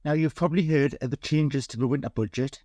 Now, you've probably heard of the changes to the winter budget,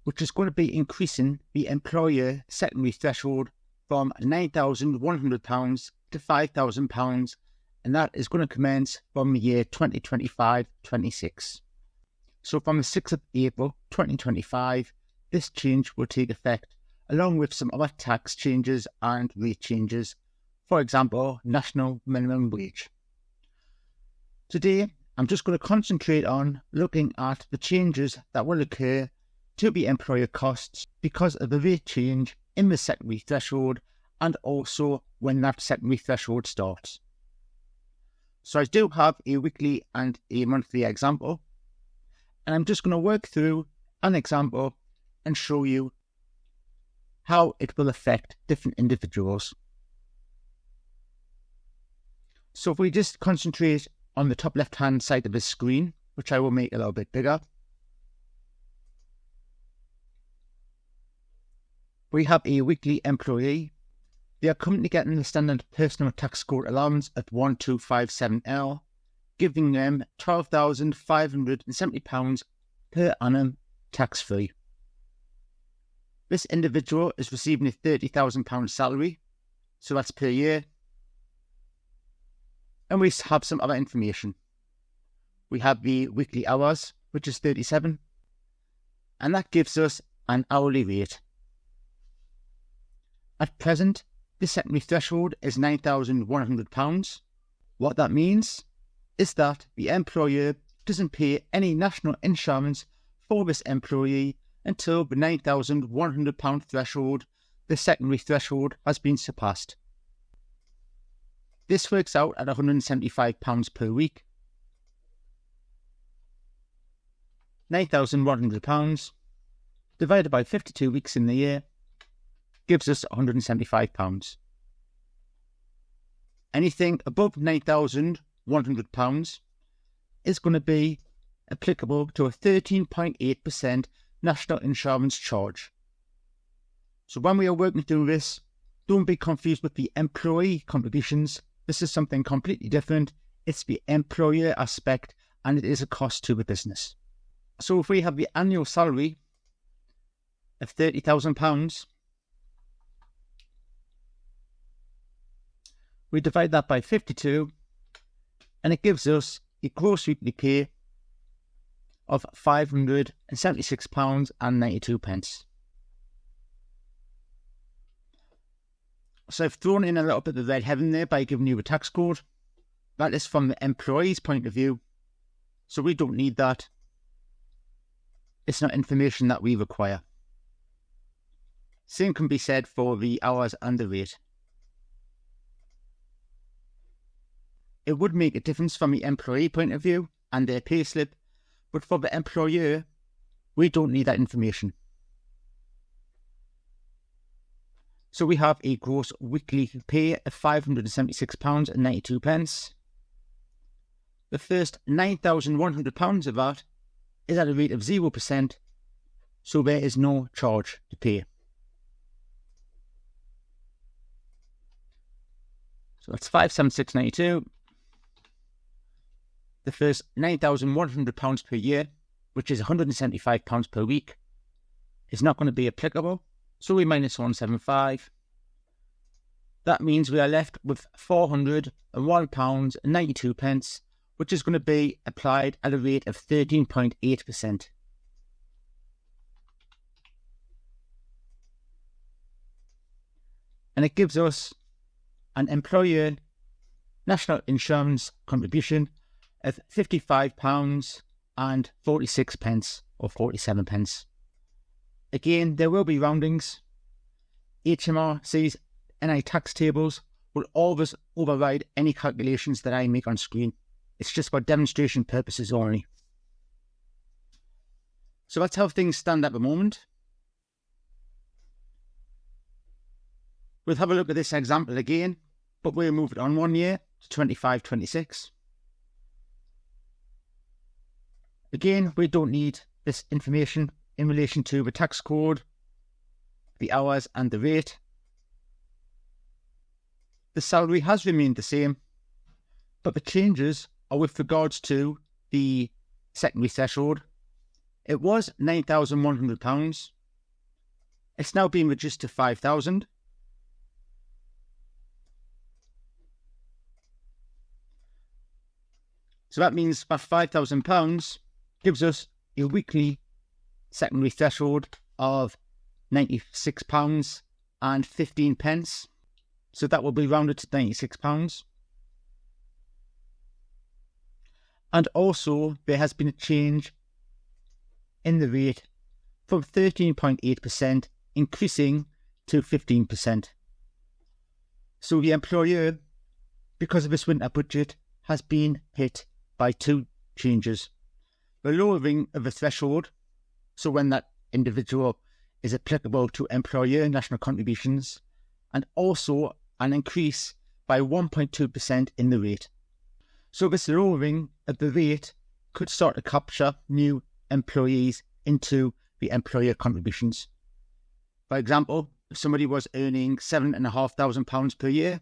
which is going to be increasing the employer secondary threshold from £9,100 to £5,000, and that is going to commence from the year 2025-26. So from the 6th of April 2025, this change will take effect, along with some other tax changes and rate changes, for example, national minimum wage. Today, I'm just going to concentrate on looking at the changes that will occur to the employer costs because of the rate change in the secondary threshold and also when that secondary threshold starts. So I do have a weekly and a monthly example, and I'm just going to work through an example and show you how it will affect different individuals. So if we just concentrate on the top left hand side of the screen, which I will make a little bit bigger, we have a weekly employee. They are currently getting the standard personal tax code allowance at 1257L, giving them £12,570 per annum tax-free. This individual is receiving a £30,000 salary, so that's per year. And we have some other information. We have the weekly hours, which is 37, and that gives us an hourly rate. At present, the secondary threshold is £9,100. What that means is that the employer doesn't pay any national insurance for this employee until the £9,100 threshold, the secondary threshold, has been surpassed. This works out at £175 per week. £9,100 divided by 52 weeks in the year gives us £175. Anything above £9,100 is going to be applicable to a 13.8% national insurance charge. So when we are working through this, don't be confused with the employee contributions. This is something completely different. It's the employer aspect, and it is a cost to the business. So if we have the annual salary of £30,000, we divide that by 52, and it gives us a gross weekly pay of £576.92. So I've thrown in a little bit of red herring there by giving you a tax code. That is from the employee's point of view, so we don't need that. It's not information that we require. Same can be said for the hours and the rate. It would make a difference from the employee point of view and their payslip, but for the employer, we don't need that information. So we have a gross weekly pay of £576.92. The first £9,100 of that is at a rate of 0%, so there is no charge to pay. So that's £576.92. The first £9,100 per year, which is £175 per week, is not going to be applicable. So we minus 175. That means we are left with £401.92, which is going to be applied at a rate of 13.8%. And it gives us an employer national insurance contribution of £55.46 or 47 pence. Again, there will be roundings. HMRC's NI tax tables will always override any calculations that I make on screen. It's just for demonstration purposes only. So that's how things stand at the moment. We'll have a look at this example again, but we'll move it on 1 year to 25-26. Again, we don't need this information in relation to the tax code, the hours and the rate. The salary has remained the same, but the changes are with regards to the secondary threshold. It was £9,100. It's now been reduced to £5,000. So that means that £5,000 gives us a weekly secondary threshold of £96.15. So that will be rounded to £96. And also there has been a change in the rate from 13.8% increasing to 15%. So the employer, because of this winter budget, has been hit by two changes. The lowering of the threshold, so when that individual is applicable to employer national contributions, and also an increase by 1.2% in the rate. So this lowering of the rate could start to capture new employees into the employer contributions. For example, if somebody was earning £7,500 per year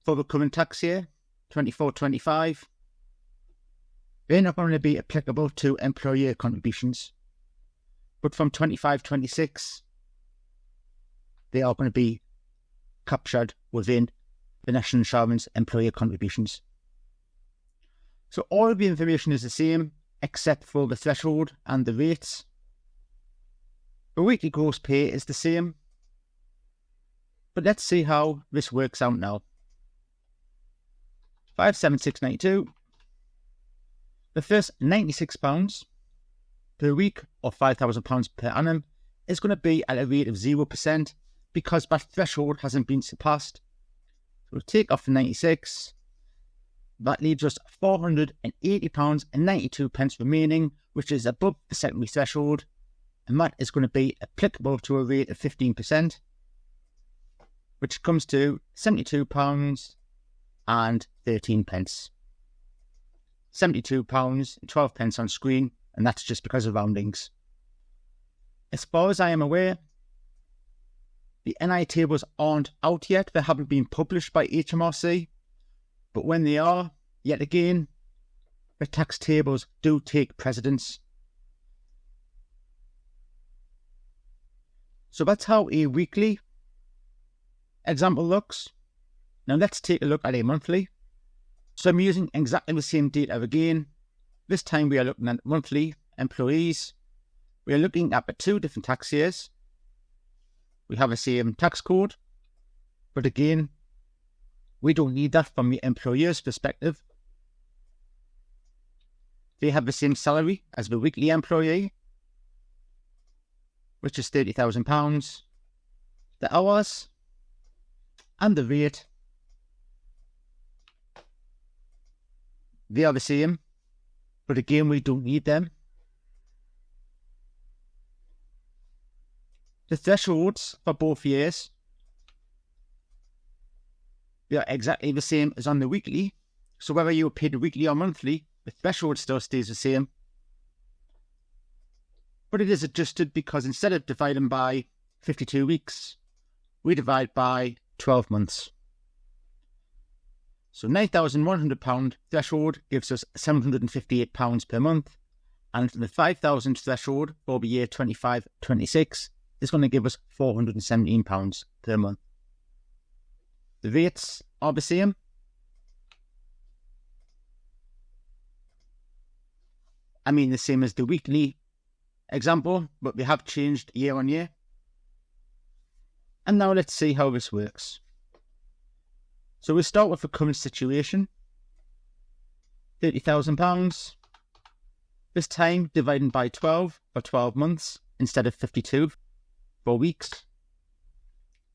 for the current tax year, 24-25, they're not going to be applicable to employer contributions. But from 25-26, they are going to be captured within the National Insurance employer contributions. So all of the information is the same, except for the threshold and the rates. The weekly gross pay is the same. But let's see how this works out now. 576.92. The first £96 per week, or £5,000 per annum, is going to be at a rate of 0% because that threshold hasn't been surpassed. So we'll take off the 96. That leaves us £480.92 remaining, which is above the secondary threshold, and that is going to be applicable to a rate of 15%, which comes to £72.13. £72.12 on screen, and that's just because of roundings. As far as I am aware, the NI tables aren't out yet. They haven't been published by HMRC, but when they are, yet again, the tax tables do take precedence. So that's how a weekly example looks. Now let's take a look at a monthly. So I'm using exactly the same data again. This time we are looking at monthly employees. We are looking at the two different tax years. We have the same tax code, but again, we don't need that from the employer's perspective. They have the same salary as the weekly employee, which is £30,000. The hours and the rate, they are the same, but again, we don't need them. The thresholds for both years, they are exactly the same as on the weekly. So whether you are paid weekly or monthly, the threshold still stays the same. But it is adjusted because instead of dividing by 52 weeks, we divide by 12 months. So £9,100 threshold gives us £758 per month, and the 5,000 threshold for the year 25-26 is going to give us £417 per month. The rates are the same. I mean the same as the weekly example, but we have changed year on year. And now let's see how this works. So we'll start with the current situation. £30,000. This time dividing by 12 for 12 months instead of 52 for weeks.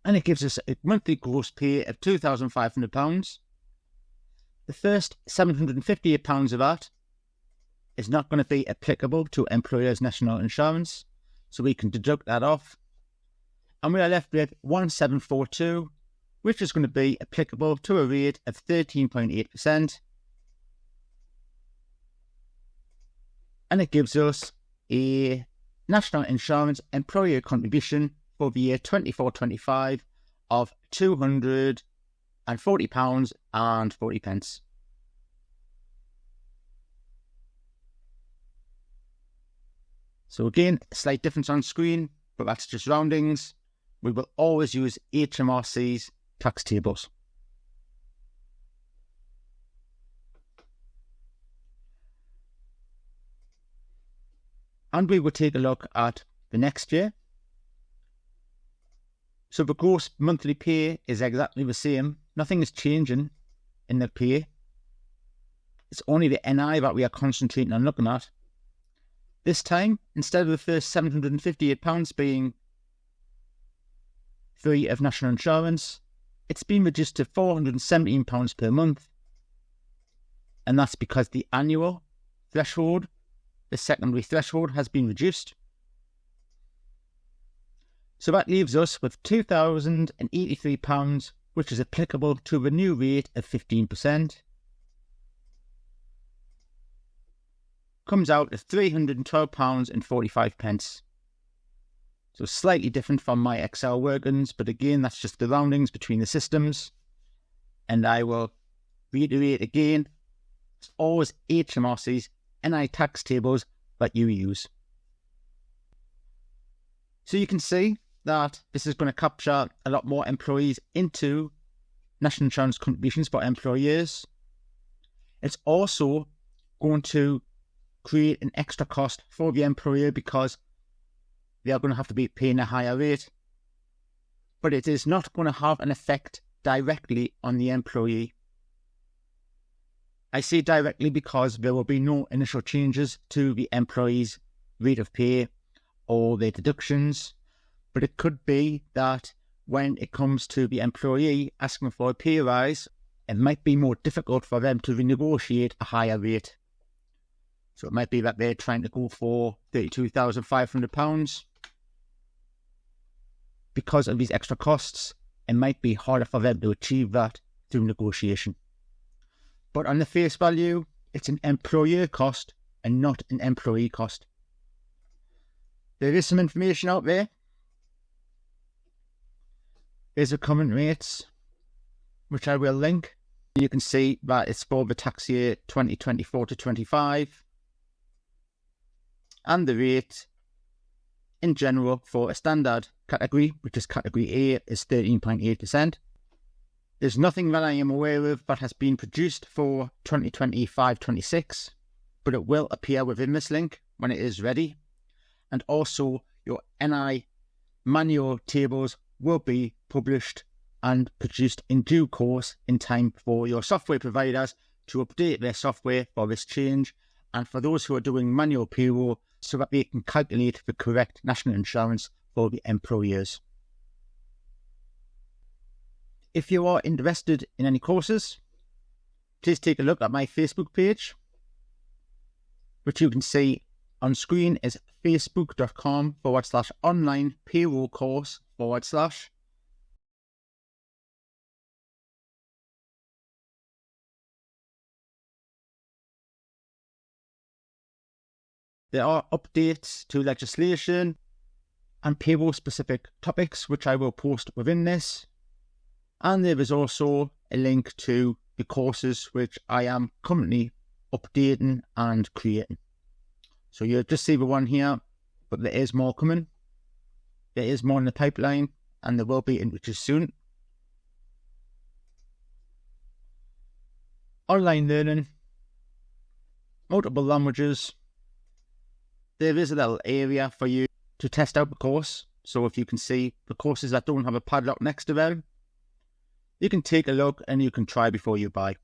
And it gives us a monthly gross pay of £2,500. The first £758 of that is not going to be applicable to employers' national insurance, so we can deduct that off. And we are left with 1742, which is going to be applicable to a rate of 13.8%. And it gives us a national insurance employer contribution for the year 24-25 of £240.40. So again, a slight difference on screen, but that's just roundings. We will always use HMRC's tax tables. And we will take a look at the next year. So the gross monthly pay is exactly the same. Nothing is changing in the pay. It's only the NI that we are concentrating on looking at. This time, instead of the first £758 being free of national insurance, it's been reduced to £417 per month. And that's because the annual threshold, the secondary threshold, has been reduced. So that leaves us with £2,083, which is applicable to the new rate of 15%. Comes out at £312.45. So slightly different from my Excel workings, but again, that's just the roundings between the systems. And I will reiterate again, it's always HMRC's NI tax tables that you use. So you can see that this is going to capture a lot more employees into national insurance contributions for employers. It's also going to create an extra cost for the employer because they are going to have to be paying a higher rate. But it is not going to have an effect directly on the employee. I say directly because there will be no initial changes to the employee's rate of pay or their deductions. But it could be that when it comes to the employee asking for a pay rise, it might be more difficult for them to renegotiate a higher rate. So it might be that they're trying to go for £32,500. Because of these extra costs, it might be harder for them to achieve that through negotiation. But on the face value, it's an employer cost and not an employee cost. There is some information out there. There's the current rates, which I will link. You can see that it's for the tax year 2024 to 25. And the rate in general for a standard category, which is category A, is 13.8%. There's nothing that I am aware of that has been produced for 2025-26, but it will appear within this link when it is ready. And also your NI manual tables will be published and produced in due course in time for your software providers to update their software for this change, and for those who are doing manual payroll so that they can calculate the correct national insurance for the employers. If you are interested in any courses, please take a look at my Facebook page, which you can see on screen is facebook.com/online payroll course/. There are updates to legislation and payroll-specific topics, which I will post within this. And there is also a link to the courses which I am currently updating and creating. So you'll just see the one here, but there is more coming. There is more in the pipeline, and there will be introduced soon. Online learning, multiple languages. There is a little area for you to test out the course. So if you can see the courses that don't have a padlock next to them, you can take a look and you can try before you buy.